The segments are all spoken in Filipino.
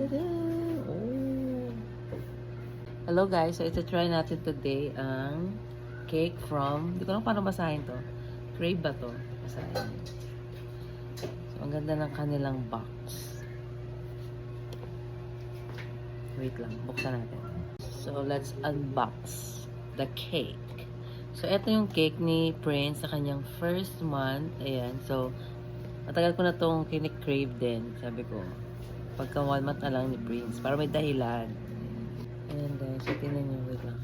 Tada! Oh. Hello guys, so ito try natin today ang cake from, hindi ko lang paano basahin to. Crave ba to? Basahin. So, ang ganda ng kanilang box. Wait lang, buksan natin. So, let's unbox the cake. So, ito yung cake ni Prince sa kanyang first month. Ayan. So, matagal ko na itong kinikrave din. Sabi ko, pagka 1 month na lang ni Prince. Para may dahilan. Ayan guys. So, tingnan nyo. Wait lang.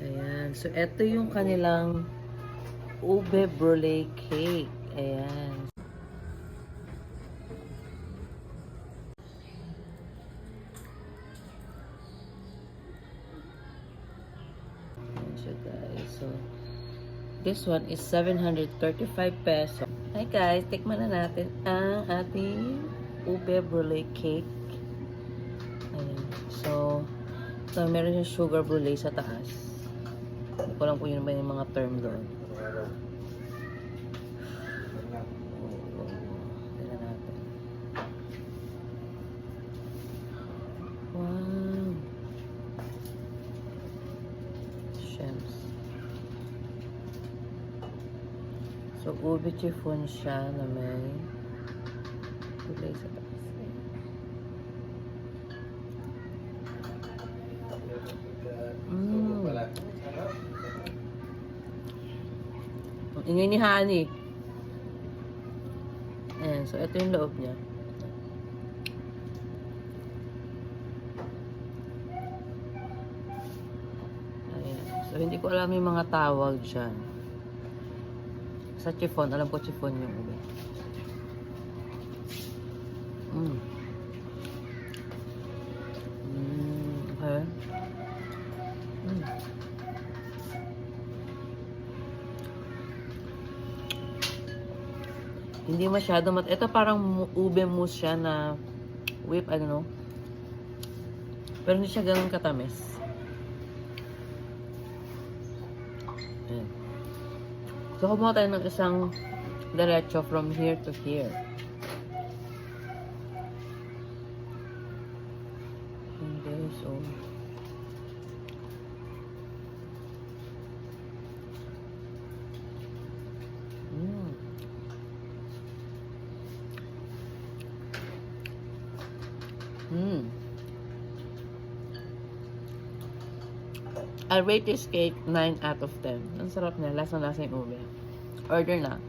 Ayan. So, ito yung kanilang ube brulee cake. Ayan. So guys, so this one is 735 pesos. Hi guys, tikman na natin ang ating ube brulee cake. Ayan. So meron yung sugar brulee sa taas. Hindi ko lang kung yun ba yung mga term doon. Tignan natin. Wow. Shems. So, ube chiffon siya na may kulay sa taas. Ang ingay ni Honey. Ayan. So, ito yung loob niya. Ayan. So, hindi ko alam yung mga tawag dyan. Sa chiffon, alam ko chiffon yung ube. Okay. Hindi masyado ito parang ube mousse siya na whip, I don't know. Pero hindi siya ganun katamis. Ayan. So, kumuha tayo ng isang diretso from here to here. Okay, so I rate this cake 9 out of 10. Ang sarap niya. Lasang-lasa yung ube. Order na.